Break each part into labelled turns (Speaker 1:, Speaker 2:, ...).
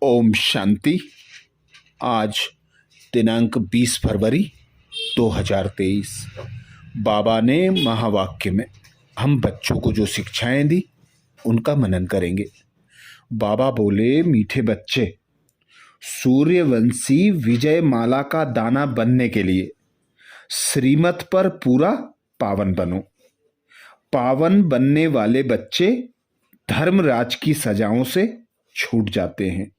Speaker 1: ओम शांति। आज दिनांक 20 फरवरी 2023। बाबा ने महावाक्य में हम बच्चों को जो शिक्षाएं दी उनका मनन करेंगे। बाबा बोले, मीठे बच्चे, सूर्यवंशी विजय माला का दाना बनने के लिए श्रीमत पर पूरा पावन बनो। पावन बनने वाले बच्चे धर्मराज की सजाओं से छूट जाते हैं।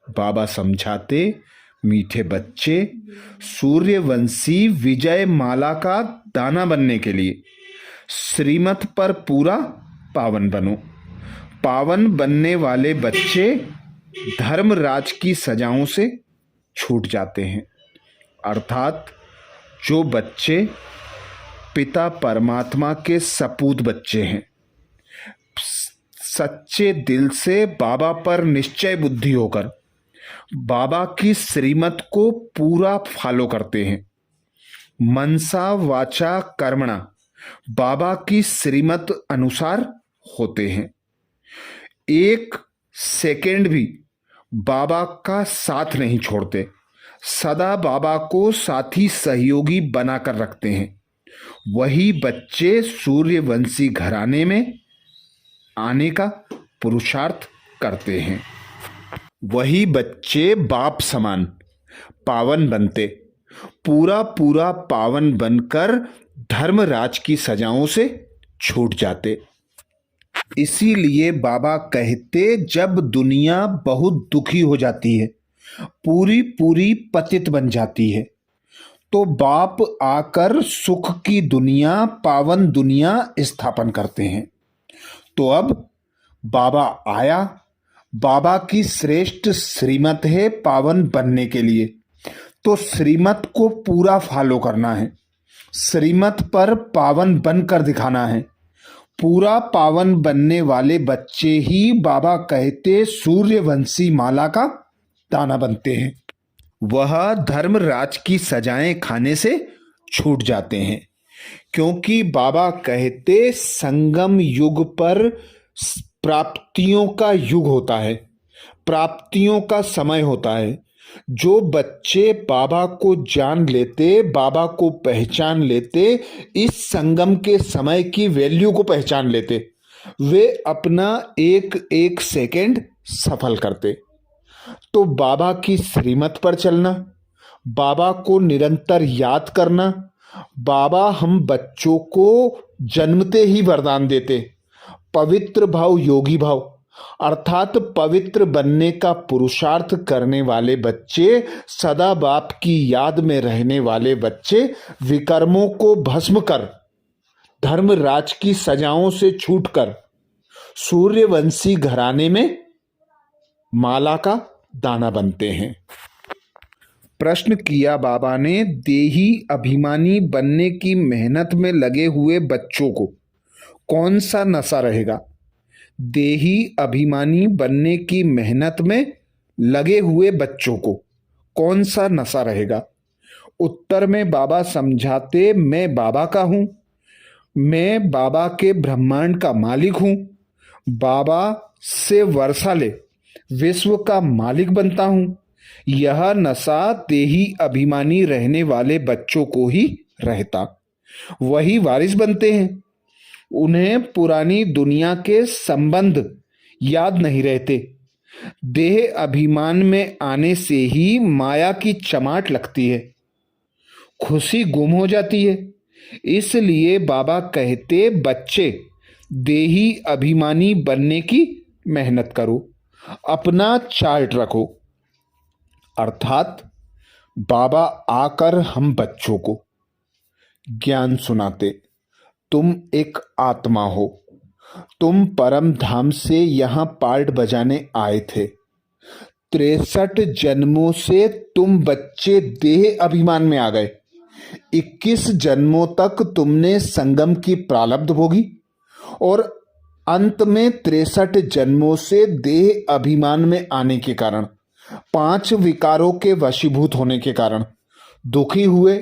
Speaker 1: बाबा समझाते, मीठे बच्चे, सूर्यवंशी विजय माला का दाना बनने के लिए श्रीमत पर पूरा पावन बनो। पावन बनने वाले बच्चे धर्मराज की सजाओं से छूट जाते हैं। अर्थात जो बच्चे पिता परमात्मा के सपूत बच्चे हैं, सच्चे दिल से बाबा पर निश्चय बुद्धि होकर बाबा की श्रीमत को पूरा फॉलो करते हैं, मनसा वाचा कर्मणा बाबा की श्रीमत अनुसार होते हैं, एक सेकंड भी बाबा का साथ नहीं छोड़ते, सदा बाबा को साथी सहयोगी बनाकर रखते हैं, वही बच्चे सूर्यवंशी घराने में आने का पुरुषार्थ करते हैं। वही बच्चे बाप समान पावन बनते, पूरा पूरा पावन बनकर धर्मराज की सजाओं से छूट जाते। इसीलिए बाबा कहते, जब दुनिया बहुत दुखी हो जाती है, पूरी पूरी पतित बन जाती है, तो बाप आकर सुख की दुनिया, पावन दुनिया स्थापन करते हैं। तो अब बाबा आया, बाबा की श्रेष्ठ श्रीमत है पावन बनने के लिए, तो श्रीमत को पूरा फॉलो करना है, श्रीमत पर पावन बनकर दिखाना है। पूरा पावन बनने वाले बच्चे ही बाबा कहते सूर्यवंशी माला का दाना बनते हैं। वह धर्मराज की सजाएं खाने से छूट जाते हैं, क्योंकि बाबा कहते संगम युग पर प्राप्तियों का युग होता है, प्राप्तियों का समय होता है। जो बच्चे बाबा को जान लेते, बाबा को पहचान लेते, इस संगम के समय की वैल्यू को पहचान लेते, वे अपना एक एक सेकंड सफल करते। तो बाबा की श्रीमत पर चलना, बाबा को निरंतर याद करना। बाबा हम बच्चों को जन्मते ही वरदान देते, पवित्र भाव, योगी भाव, अर्थात पवित्र बनने का पुरुषार्थ करने वाले बच्चे, सदा बाप की याद में रहने वाले बच्चे, विकर्मों को भस्म कर, धर्मराज की सजाओं से छूटकर सूर्यवंशी घराने में माला का दाना बनते हैं। प्रश्न किया बाबा ने, देही अभिमानी बनने की मेहनत में लगे हुए बच्चों को कौन सा नशा रहेगा? देही अभिमानी बनने की मेहनत में लगे हुए बच्चों को कौन सा नशा रहेगा? उत्तर में बाबा समझाते, मैं बाबा का हूं, मैं बाबा के ब्रह्मांड का मालिक हूं, बाबा से वर्षा ले विश्व का मालिक बनता हूं। यह नशा देही अभिमानी रहने वाले बच्चों को ही रहता, वही वारिस बनते हैं। उन्हें पुरानी दुनिया के संबंध याद नहीं रहते। देह अभिमान में आने से ही माया की चमाट लगती है, खुशी गुम हो जाती है। इसलिए बाबा कहते, बच्चे देही अभिमानी बनने की मेहनत करो, अपना चार्ट रखो। अर्थात बाबा आकर हम बच्चों को ज्ञान सुनाते, तुम एक आत्मा हो, तुम परम धाम से यहां पार्ट बजाने आए थे। 63 जन्मों से तुम बच्चे देह अभिमान में आ गए। 21 जन्मों तक तुमने संगम की प्रारब्ध भोगी और अंत में 63 जन्मों से देह अभिमान में आने के कारण, 5 विकारों के वशीभूत होने के कारण दुखी हुए,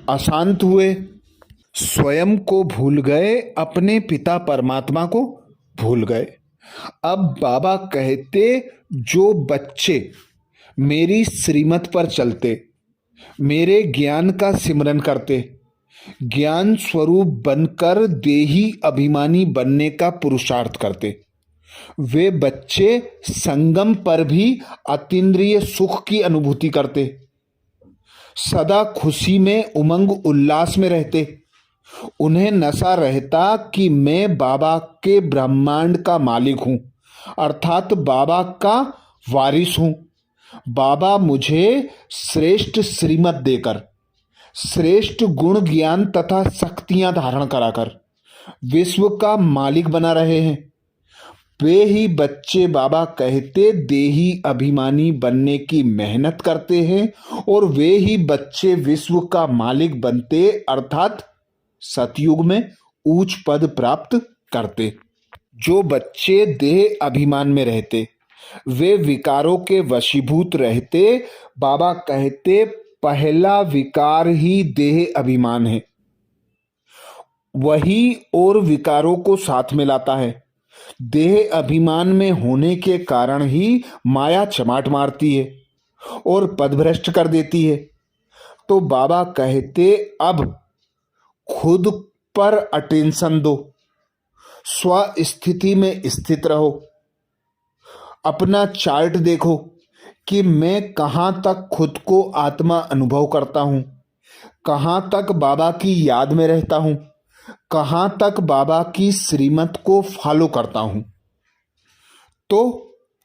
Speaker 1: अशांत हुए, स्वयं को भूल गए, अपने पिता परमात्मा को भूल गए। अब बाबा कहते, जो बच्चे मेरी श्रीमत पर चलते, मेरे ज्ञान का सिमरन करते, ज्ञान स्वरूप बनकर देही अभिमानी बनने का पुरुषार्थ करते, वे बच्चे संगम पर भी अतीन्द्रिय सुख की अनुभूति करते, सदा खुशी में उमंग उल्लास में रहते। उन्हें नशा रहता कि मैं बाबा के ब्रह्मांड का मालिक हूं, अर्थात बाबा का वारिस हूं। बाबा मुझे श्रेष्ठ श्रीमत देकर, श्रेष्ठ गुण ज्ञान तथा शक्तियां धारण कराकर विश्व का मालिक बना रहे हैं। वे ही बच्चे बाबा कहते देही अभिमानी बनने की मेहनत करते हैं, और वे ही बच्चे विश्व का मालिक बनते, अर्थात सतयुग में ऊंच पद प्राप्त करते। जो बच्चे देह अभिमान में रहते, वे विकारों के वशीभूत रहते। बाबा कहते, पहला विकार ही देह अभिमान है, वही और विकारों को साथ में लाता है। देह अभिमान में होने के कारण ही माया चमाट मारती है और पदभ्रष्ट कर देती है। तो बाबा कहते, अब खुद पर अटेंशन दो, स्व स्थिति में स्थित रहो, अपना चार्ट देखो कि मैं कहाँ तक खुद को आत्मा अनुभव करता हूँ, कहाँ तक बाबा की याद में रहता हूँ, कहाँ तक बाबा की श्रीमत को फॉलो करता हूँ। तो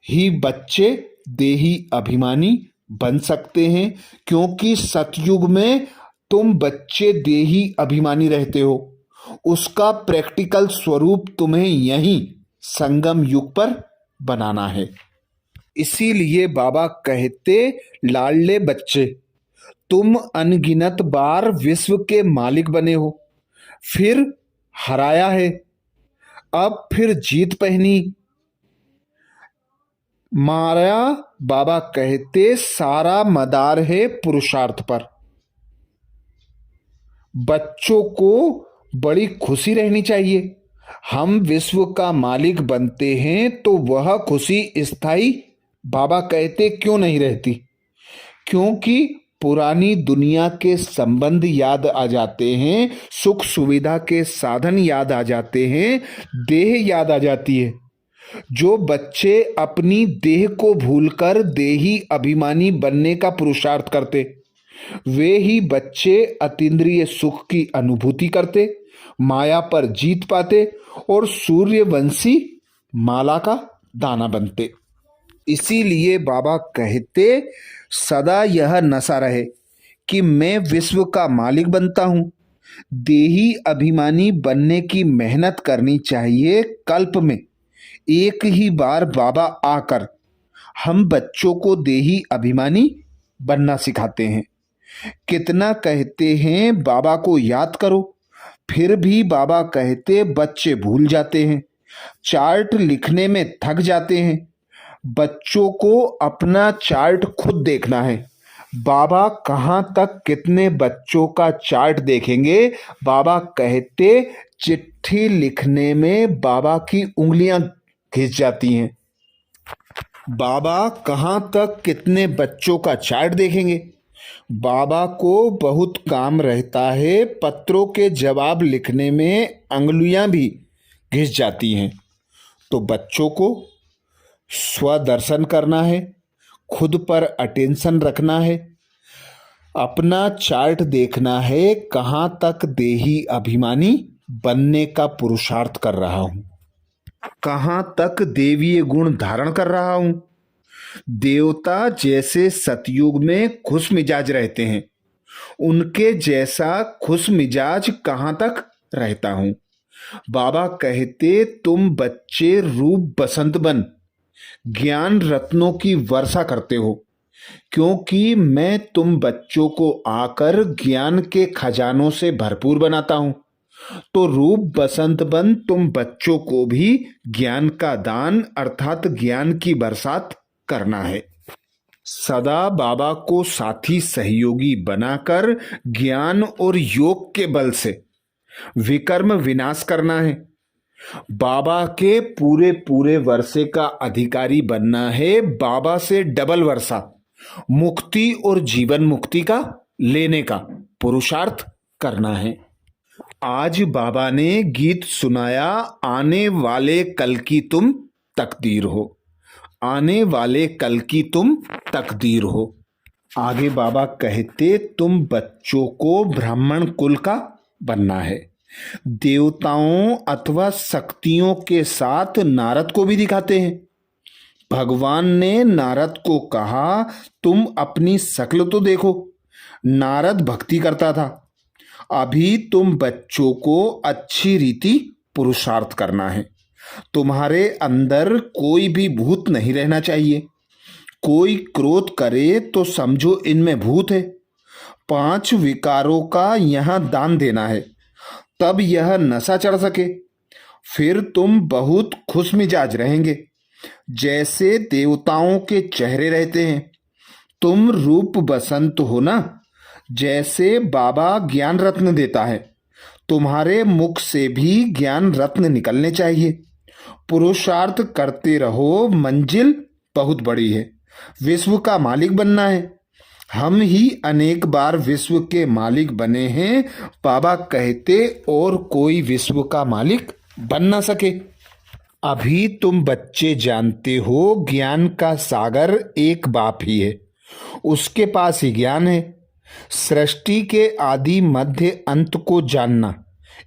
Speaker 1: ही बच्चे देही अभिमानी बन सकते हैं, क्योंकि सतयुग में तुम बच्चे देही अभिमानी रहते हो। उसका प्रैक्टिकल स्वरूप तुम्हें यहीं संगम युग पर बनाना है। इसीलिए बाबा कहते, लाडले बच्चे, तुम अनगिनत बार विश्व के मालिक बने हो, फिर हराया है, अब फिर जीत पहनी। माया बाबा कहते, सारा मदार है पुरुषार्थ पर। बच्चों को बड़ी खुशी रहनी चाहिए। हम विश्व का मालिक बनते हैं तो वह खुशी स्थायी बाबा कहते क्यों नहीं रहती? क्योंकि पुरानी दुनिया के संबंध याद आ जाते हैं, सुख सुविधा के साधन याद आ जाते हैं, देह याद आ जाती है। जो बच्चे अपनी देह को भूलकर देही अभिमानी बनने का पुरुषार्थ करते, वे ही बच्चे अतीन्द्रिय सुख की अनुभूति करते, माया पर जीत पाते और सूर्यवंशी माला का दाना बनते। इसीलिए बाबा कहते, सदा यह नशा रहे कि मैं विश्व का मालिक बनता हूं। देही अभिमानी बनने की मेहनत करनी चाहिए। कल्प में एक ही बार बाबा आकर हम बच्चों को देही अभिमानी बनना सिखाते हैं। कितना कहते हैं बाबा को याद करो, फिर भी बाबा कहते बच्चे भूल जाते हैं, चार्ट लिखने में थक जाते हैं। बच्चों को अपना चार्ट खुद देखना है। बाबा कहाँ तक कितने बच्चों का चार्ट देखेंगे? बाबा कहते, चिट्ठी लिखने में बाबा की उंगलियां घिस जाती हैं। बाबा कहाँ तक कितने बच्चों का चार्ट देखेंगे? बाबा को बहुत काम रहता है, पत्रों के जवाब लिखने में अंगुलियां भी घिस जाती हैं। तो बच्चों को स्वदर्शन करना है, खुद पर अटेंशन रखना है, अपना चार्ट देखना है, कहाँ तक देही अभिमानी बनने का पुरुषार्थ कर रहा हूँ, कहाँ तक देवीय गुण धारण कर रहा हूँ। देवता जैसे सतयुग में खुश मिजाज रहते हैं, उनके जैसा खुश मिजाज कहाँ तक रहता हूँ। बाबा कहते, तुम बच्चे रूप बसंत बन ज्ञान रत्नों की वर्षा करते हो, क्योंकि मैं तुम बच्चों को आकर ज्ञान के खजानों से भरपूर बनाता हूं। तो रूप बसंत बन तुम बच्चों को भी ज्ञान का दान अर्थात ज्ञान की बरसात करना है। सदा बाबा को साथी सहयोगी बनाकर ज्ञान और योग के बल से विकर्म विनाश करना है। बाबा के पूरे पूरे वर्षे का अधिकारी बनना है, बाबा से डबल वर्षा मुक्ति और जीवन मुक्ति का लेने का पुरुषार्थ करना है। आज बाबा ने गीत सुनाया, आने वाले कल की तुम तकदीर हो, आने वाले कल की तुम तकदीर हो। आगे बाबा कहते तुम बच्चों को ब्राह्मण कुल का बनना है। देवताओं अथवा शक्तियों के साथ नारद को भी दिखाते हैं। भगवान ने नारद को कहा तुम अपनी शक्ल तो देखो। नारद भक्ति करता था। अभी तुम बच्चों को अच्छी रीति पुरुषार्थ करना है। तुम्हारे अंदर कोई भी भूत नहीं रहना चाहिए। कोई क्रोध करे तो समझो इनमें भूत है। 5 विकारों का यहाँ दान देना है, तब यह नशा चढ़ सके। फिर तुम बहुत खुश मिजाज रहेंगे, जैसे देवताओं के चेहरे रहते हैं। तुम रूप बसंत हो ना, जैसे बाबा ज्ञान रत्न देता है। तुम्हारे मुख से भी ज्ञान रत्न निकलने चाहिए। पुरुषार्थ करते रहो, मंजिल बहुत बड़ी है। विश्व का मालिक बनना है। हम ही अनेक बार विश्व के मालिक बने हैं। बाबा कहते और कोई विश्व का मालिक बन ना सके। अभी तुम बच्चे जानते हो ज्ञान का सागर एक बाप ही है, उसके पास ही ज्ञान है। सृष्टि के आदि मध्य अंत को जानना,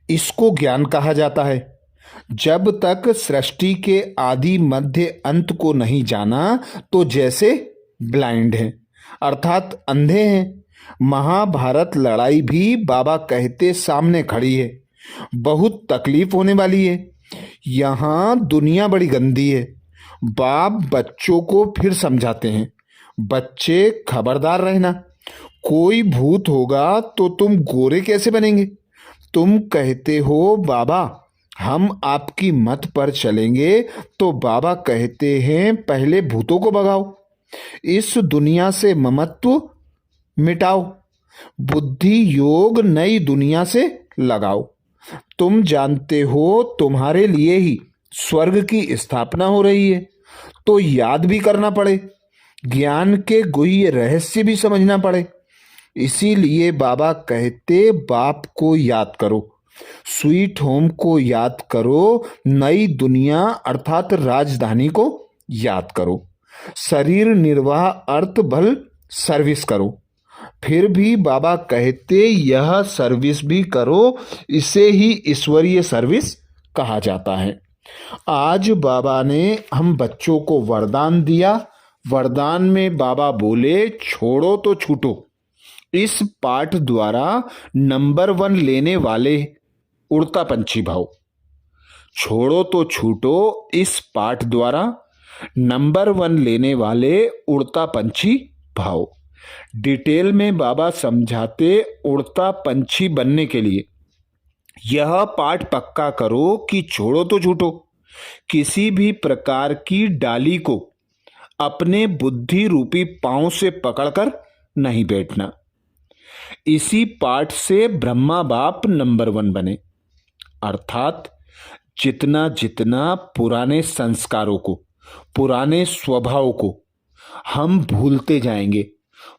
Speaker 1: इसको ज्ञान कहा जाता है। जब तक सृष्टि के आदि मध्य अंत को नहीं जाना तो जैसे ब्लाइंड हैं, अर्थात अंधे हैं। महाभारत लड़ाई भी बाबा कहते सामने खड़ी है। बहुत तकलीफ होने वाली है। यहाँ दुनिया बड़ी गंदी है। बाप बच्चों को फिर समझाते हैं, बच्चे खबरदार रहना। कोई भूत होगा तो तुम गोरे कैसे बनेंगे। तुम कहते हो बाबा हम आपकी मत पर चलेंगे, तो बाबा कहते हैं पहले भूतों को भगाओ, इस दुनिया से ममत्व मिटाओ, बुद्धि योग नई दुनिया से लगाओ। तुम जानते हो तुम्हारे लिए ही स्वर्ग की स्थापना हो रही है, तो याद भी करना पड़े, ज्ञान के गुह्य रहस्य भी समझना पड़े। इसीलिए बाबा कहते बाप को याद करो, स्वीट होम को याद करो, नई दुनिया अर्थात राजधानी को याद करो। शरीर निर्वाह अर्थ भल सर्विस करो। फिर भी बाबा कहते यह सर्विस भी करो, इसे ही ईश्वरीय सर्विस कहा जाता है। आज बाबा ने हम बच्चों को वरदान दिया। वरदान में बाबा बोले छोड़ो तो छूटो। इस पाठ द्वारा नंबर 1 लेने वाले उड़ता पंछी भाव। छोड़ो तो छूटो इस पाठ द्वारा नंबर 1 लेने वाले उड़ता पंछी भाव। डिटेल में बाबा समझाते उड़ता पंछी बनने के लिए यह पाठ पक्का करो कि छोड़ो तो छूटो। किसी भी प्रकार की डाली को अपने बुद्धि रूपी पांव से पकड़कर नहीं बैठना। इसी पाठ से ब्रह्मा बाप नंबर 1 बने, अर्थात जितना जितना पुराने संस्कारों को, पुराने स्वभाव को हम भूलते जाएंगे,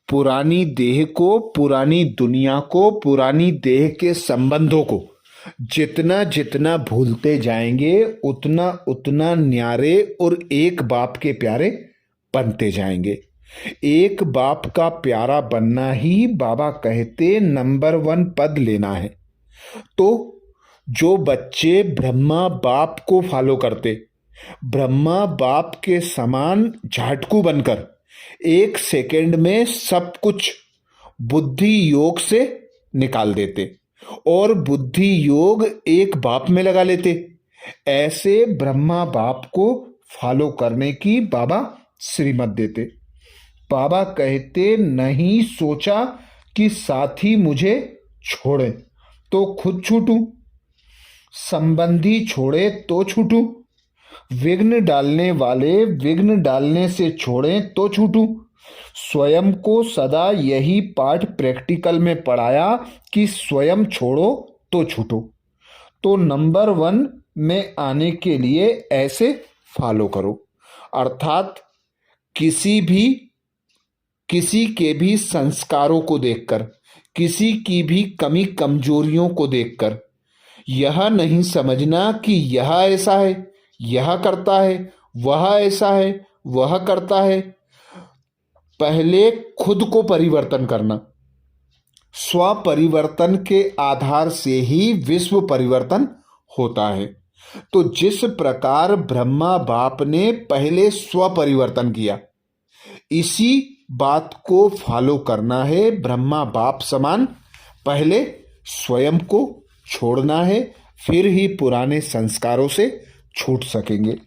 Speaker 1: पुरानी देह को, पुरानी दुनिया को, पुरानी देह के संबंधों को जितना जितना भूलते जाएंगे, उतना उतना न्यारे और एक बाप के प्यारे बनते जाएंगे। एक बाप का प्यारा बनना ही बाबा कहते नंबर 1 पद लेना है। तो जो बच्चे ब्रह्मा बाप को फॉलो करते, ब्रह्मा बाप के समान झाटकू बनकर 1 सेकंड में सब कुछ बुद्धि योग से निकाल देते और बुद्धि योग एक बाप में लगा लेते, ऐसे ब्रह्मा बाप को फॉलो करने की बाबा श्रीमत देते। बाबा कहते नहीं सोचा कि साथी मुझे छोड़े तो खुद छूटूं, संबंधी छोड़े तो छूटूं, विघ्न डालने वाले विघ्न डालने से छोड़े तो छूटूं। स्वयं को सदा यही पाठ प्रैक्टिकल में पढ़ाया कि स्वयं छोड़ो तो छूटो। तो नंबर 1 में आने के लिए ऐसे फॉलो करो। अर्थात किसी के भी संस्कारों को देखकर, किसी की भी कमी कमजोरियों को देखकर यह नहीं समझना कि यह ऐसा है, यह करता है, वह ऐसा है, वह करता है। पहले खुद को परिवर्तन करना। स्व परिवर्तन के आधार से ही विश्व परिवर्तन होता है। तो जिस प्रकार ब्रह्मा बाप ने पहले स्व परिवर्तन किया, इसी बात को फॉलो करना है। ब्रह्मा बाप समान पहले स्वयं को छोड़ना है, फिर ही पुराने संस्कारों से छूट सकेंगे।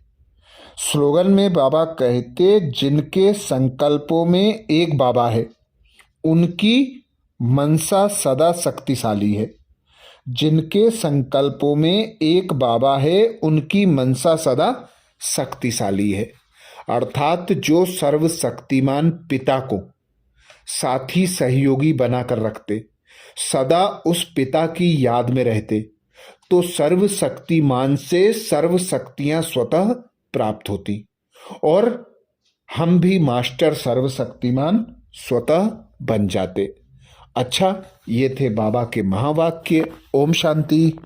Speaker 1: स्लोगन में बाबा कहते, जिनके संकल्पों में एक बाबा है उनकी मनसा सदा शक्तिशाली है। जिनके संकल्पों में एक बाबा है उनकी मनसा सदा शक्तिशाली है। अर्थात जो सर्वशक्तिमान पिता को साथी सहयोगी बनाकर रखते, सदा उस पिता की याद में रहते, तो सर्वशक्तिमान से सर्व शक्तियां स्वतः प्राप्त होती और हम भी मास्टर सर्वशक्तिमान स्वतः बन जाते। अच्छा, ये थे बाबा के महावाक्य। ओम शांति।